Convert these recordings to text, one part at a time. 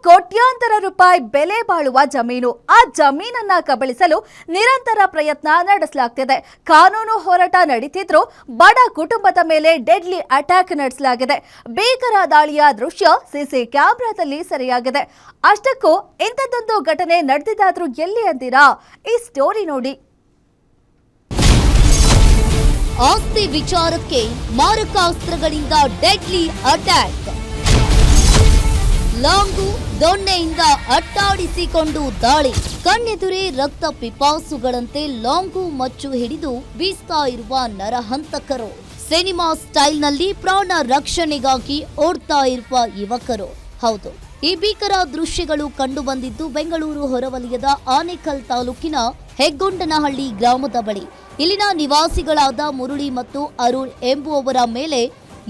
ಕೋಟ್ಯಾಂತರ ರೂಪಾಯಿ ಬೆಲೆ ಬಾಳುವ ಜಮೀನು. ಆ ಜಮೀನನ್ನ ಕಬಳಿಸಲು ನಿರಂತರ ಪ್ರಯತ್ನ ನಡೆಸಲಾಗ್ತಿದೆ. ಕಾನೂನು ಹೋರಾಟ ನಡೀತಿದ್ರು ಬಡ ಕುಟುಂಬದ ಮೇಲೆ ಡೆಡ್ಲಿ ಅಟ್ಯಾಕ್ ನಡೆಸಲಾಗಿದೆ. ಭೀಕರ ದಾಳಿಯ ದೃಶ್ಯ ಸಿಸಿ ಕ್ಯಾಮೆರಾದಲ್ಲಿ ಸೆರೆಯಾಗಿದೆ. ಅಷ್ಟಕ್ಕೂ ಇಂಥದ್ದೊಂದು ಘಟನೆ ನಡೆದಿದ್ದಾದ್ರೂ ಎಲ್ಲಿ ಅಂತೀರಾ? ಈ ಸ್ಟೋರಿ ನೋಡಿ. ಆಸ್ತಿ ವಿಚಾರಕ್ಕೆ ಮಾರಕಾಸ್ತ್ರಗಳಿಂದ ಡೆಡ್ಲಿ ಅಟ್ಯಾಕ್. ಲಾಂಗು ದೊಣ್ಣೆಯಿಂದ ಅಟ್ಟಾಡಿಸಿಕೊಂಡು ದಾಳಿ. ಕಣ್ಣೆದುರೇ ರಕ್ತ ಪಿಪಾಸುಗಳಂತೆ ಲಾಂಗು ಮಚ್ಚು ಹಿಡಿದು ಬೀಸ್ತಾ ಇರುವ ನರಹಂತಕರು. ಸಿನಿಮಾ ಸ್ಟೈಲ್ನಲ್ಲಿ ಪ್ರಾಣ ರಕ್ಷಣೆಗಾಗಿ ಓಡ್ತಾ ಇರುವ ಯುವಕರು. ಹೌದು, ಈ ಭೀಕರ ದೃಶ್ಯಗಳು ಕಂಡು ಬಂದಿದ್ದು ಬೆಂಗಳೂರು ಹೊರವಲಯದ ಆನೇಕಲ್ ತಾಲೂಕಿನ ಹೆಗ್ಗೊಂಡನಹಳ್ಳಿ ಗ್ರಾಮದ ಬಳಿ. ಇಲ್ಲಿನ ನಿವಾಸಿಗಳಾದ ಮುರಳಿ ಮತ್ತು ಅರುಣ್ ಎಂಬುವವರ ಮೇಲೆ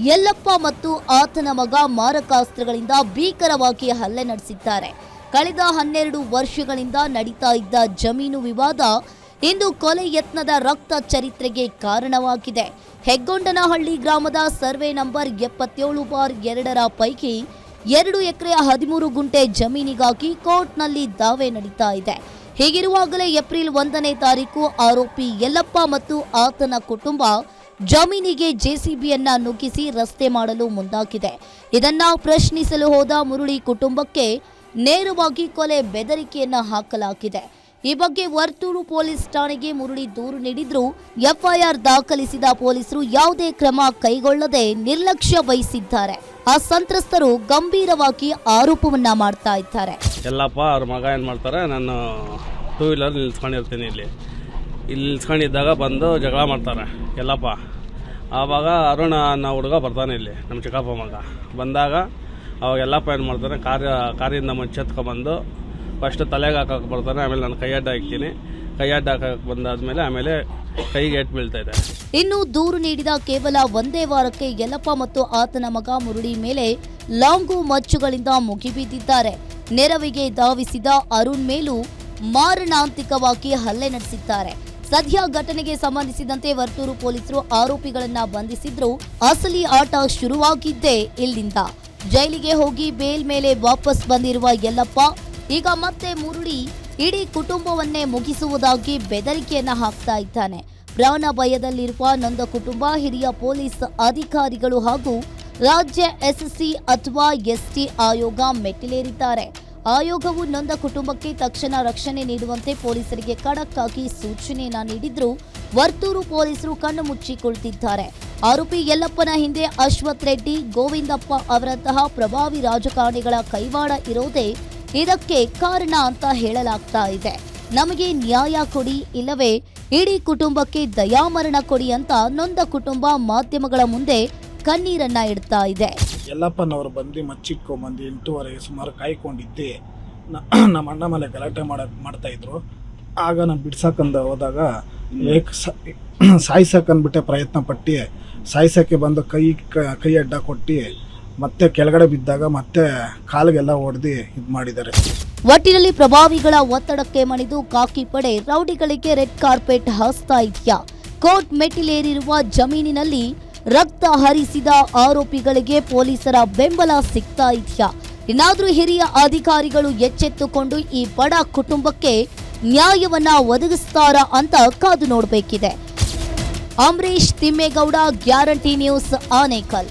ಯಲ್ಲಪ್ಪ ಮತ್ತು ಆತನ ಮಗ ಮಾರಕಾಸ್ತ್ರಗಳಿಂದ ಭೀಕರವಾಗಿ ಹಲ್ಲೆ ನಡೆಸಿದ್ದಾರೆ. ಕಳೆದ 12 ವರ್ಷಗಳಿಂದ ನಡೀತಾ ಇದ್ದ ಜಮೀನು ವಿವಾದ ಇಂದು ಕೊಲೆ ಯತ್ನದ ರಕ್ತ ಚರಿತ್ರೆಗೆ ಕಾರಣವಾಗಿದೆ. ಹೆಗ್ಗೊಂಡನಹಳ್ಳಿ ಗ್ರಾಮದ ಸರ್ವೆ ನಂಬರ್ 77/2 ಪೈಕಿ 2 ಎಕರೆ 13 ಗುಂಟೆ ಜಮೀನಿಗಾಗಿ ಕೋರ್ಟ್ನಲ್ಲಿ ದಾವೆ ನಡೀತಾ ಇದೆ. ಹೀಗಿರುವಾಗಲೇ ಏಪ್ರಿಲ್ 1ನೇ ತಾರೀಕು ಆರೋಪಿ ಯಲ್ಲಪ್ಪ ಮತ್ತು ಆತನ ಕುಟುಂಬ ಜಮೀನಿಗೆ ಜೆಸಿಬಿಯನ್ನ ನುಗ್ಗಿಸಿ ರಸ್ತೆ ಮಾಡಲು ಮುಂದಾಗಿದೆ. ಇದನ್ನ ಪ್ರಶ್ನಿಸಲು ಹೋದ ಮುರಳಿ ಕುಟುಂಬಕ್ಕೆ ನೇರವಾಗಿ ಕೊಲೆ ಬೆದರಿಕೆಯನ್ನ ಹಾಕಲಾಗಿದೆ. ಈ ಬಗ್ಗೆ ವರ್ತೂರು ಪೊಲೀಸ್ ಠಾಣೆಗೆ ಮುರಳಿ ದೂರು ನೀಡಿದ್ರು ಎಫ್ಐಆರ್ ದಾಖಲಿಸಿದ ಪೊಲೀಸರು ಯಾವುದೇ ಕ್ರಮ ಕೈಗೊಳ್ಳದೆ ನಿರ್ಲಕ್ಷ್ಯ ವಹಿಸಿದ್ದಾರೆ. ಆ ಸಂತ್ರಸ್ತರು ಗಂಭೀರವಾಗಿ ಆರೋಪವನ್ನ ಮಾಡ್ತಾ ಇದ್ದಾರೆ. ಯಲ್ಲಪ್ಪ ಅವ್ರ ಮಗ ಏನು ಮಾಡ್ತಾರೆ, ನಾನು 2 ವೀಲರ್ ನಿಲ್ಸ್ಕೊಂಡಿರ್ತೀನಿ. ಇಲ್ಲಿ ನಿಲ್ಸ್ಕೊಂಡಿದ್ದಾಗ ಬಂದು ಜಗಳ ಮಾಡ್ತಾರೆ ಯಲ್ಲಪ್ಪ. ಆವಾಗ ಅರುಣ ಅನ್ನೋ ಹುಡುಗ ಬರ್ತಾನೆ, ಇಲ್ಲಿ ನಮ್ಮ ಚಿಕ್ಕಪ್ಪ ಮಗ ಬಂದಾಗ ಅವಾಗ ಯಲ್ಲಪ್ಪ ಏನು ಮಾಡ್ತಾನೆ, ಕಾರಿಂದ ಮುಚ್ಚೆತ್ಕೊಂಡ್ಬಂದು ಫಸ್ಟ್ ತಲೆಗೆ ಹಾಕಕ್ಕೆ ಬರ್ತಾನೆ. ಆಮೇಲೆ ನಾನು ಕೈ ಅಡ್ಡ ಹಾಕ್ತೀನಿ. ಕೈ ಅಡ್ಡ ಹಾಕಕ್ಕೆ ಬಂದಾದ್ಮೇಲೆ ಆಮೇಲೆ ಕೈಗೆ ಏಟು ಬೀಳ್ತಾ ಇದೆ. ಇನ್ನು ದೂರು ನೀಡಿದ ಕೇವಲ 1 ವಾರಕ್ಕೆ ಯಲ್ಲಪ್ಪ ಮತ್ತು ಆತನ ಮಗ ಮುರಳಿ ಮೇಲೆ ಲಾಂಗು ಮಚ್ಚುಗಳಿಂದ ಮುಗಿಬಿದ್ದಿದ್ದಾರೆ. ನೆರವಿಗೆ ಧಾವಿಸಿದ ಅರುಣ್ ಮೇಲೂ ಮಾರಣಾಂತಿಕವಾಗಿ ಹಲ್ಲೆ ನಡೆಸಿದ್ದಾರೆ. ಸದ್ಯ ಘಟನೆಗೆ ಸಂಬಂಧಿಸಿದಂತೆ ವರ್ತೂರು ಪೊಲೀಸರು ಆರೋಪಿಗಳನ್ನ ಬಂಧಿಸಿದ್ರು. ಅಸಲಿ ಆಟ ಶುರುವಾಗಿದ್ದೇ ಇಲ್ಲಿಂದ. ಜೈಲಿಗೆ ಹೋಗಿ ಬೇಲ್ ಮೇಲೆ ವಾಪಸ್ ಬಂದಿರುವ ಯಲ್ಲಪ್ಪ ಈಗ ಮತ್ತೆ ಮುರಳಿ ಇಡೀ ಕುಟುಂಬವನ್ನೇ ಮುಗಿಸುವುದಾಗಿ ಬೆದರಿಕೆಯನ್ನ ಹಾಕ್ತಾ ಇದ್ದಾನೆ. ಪ್ರಾಣ ಭಯದಲ್ಲಿರುವ ನೊಂದ ಕುಟುಂಬ, ಹಿರಿಯ ಪೊಲೀಸ್ ಅಧಿಕಾರಿಗಳು ಹಾಗೂ ರಾಜ್ಯ ಎಸ್ಸಿ ಅಥವಾ ಎಸ್ಟಿ ಆಯೋಗ ಮೆಟ್ಟಿಲೇರಿದ್ದಾರೆ. ಆಯೋಗವು ನೊಂದ ಕುಟುಂಬಕ್ಕೆ ತಕ್ಷಣ ರಕ್ಷಣೆ ನೀಡುವಂತೆ ಪೊಲೀಸರಿಗೆ ಖಡಕ್ ಆಗಿ ಸೂಚನೆಯನ್ನ ನೀಡಿದ್ರು. ವರ್ತೂರು ಪೊಲೀಸರು ಕಣ್ಣು ಮುಚ್ಚಿ ಕುಳಿತಿದ್ದಾರೆ. ಆರೋಪಿ ಯಲ್ಲಪ್ಪನ ಹಿಂದೆ ಅಶ್ವಥ್ ರೆಡ್ಡಿ, ಗೋವಿಂದಪ್ಪ ಅವರಂತಹ ಪ್ರಭಾವಿ ರಾಜಕಾರಣಿಗಳ ಕೈವಾಡ ಇರೋದೇ ಇದಕ್ಕೆ ಕಾರಣ ಅಂತ ಹೇಳಲಾಗ್ತಾ ಇದೆ. ನಮಗೆ ನ್ಯಾಯ ಕೊಡಿ, ಇಲ್ಲವೇ ಇಡೀ ಕುಟುಂಬಕ್ಕೆ ದಯಾಮರಣ ಕೊಡಿ ಅಂತ ನೊಂದ ಕುಟುಂಬ ಮಾಧ್ಯಮಗಳ ಮುಂದೆ ಕಣ್ಣೀರನ್ನ ಇಡ್ತಾ ಇದೆ. ಯಲ್ಲಪ್ಪನವರು ಬಂದು ಮಚ್ಚಿಕ್ಕೊಂಬಂದು 8:30 ಸುಮಾರು ಕಾಯ್ಕೊಂಡಿದ್ದೆ. ನಮ್ಮ ಅಣ್ಣ ಮೇಲೆ ಗಲಾಟೆ ಮಾಡ್ತಾ ಇದ್ರು. ಆಗ ನಾನು ಬಿಡ್ಸಕ್ಕಂದ ಹೋದಾಗ ಸಾಯಿಸಕ್ಕಂದ್ಬಿಟ್ಟೆ ಪ್ರಯತ್ನ ಪಟ್ಟು ಸಾಯಿಸಕ್ಕೆ ಬಂದು ಕೈ ಅಡ್ಡ ಕೊಟ್ಟು ಮತ್ತೆ ಕೆಳಗಡೆ ಬಿದ್ದಾಗ ಮತ್ತೆ ಕಾಲಿಗೆಲ್ಲ ಹೊಡೆದು ಇದು ಮಾಡಿದ್ದಾರೆ. ಒಟ್ಟಿನಲ್ಲಿ ಪ್ರಭಾವಿಗಳ ಒತ್ತಡಕ್ಕೆ ಮಣಿದು ಕಾಕಿ ಪಡೆ ರೌಡಿಗಳಿಗೆ ರೆಡ್ ಕಾರ್ಪೆಟ್ ಹಾಸ್ತಾ ಇದೆಯಾ? ಕೋರ್ಟ್ ಮೆಟ್ಟಿಲೇರಿರುವ ಜಮೀನಿನಲ್ಲಿ ರಕ್ತ ಹರಿಸಿದ ಆರೋಪಿಗಳಿಗೆ ಪೊಲೀಸರ ಬೆಂಬಲ ಸಿಗ್ತಾ ಇದೆಯಾ? ಇನ್ನಾದ್ರೂ ಹಿರಿಯ ಅಧಿಕಾರಿಗಳು ಎಚ್ಚೆತ್ತುಕೊಂಡು ಈ ಬಡ ಕುಟುಂಬಕ್ಕೆ ನ್ಯಾಯವನ್ನ ಒದಗಿಸ್ತಾರಾ ಅಂತ ಕಾದು ನೋಡಬೇಕಿದೆ. Ambareesh Thimmegowda, guarantee news, Anekal.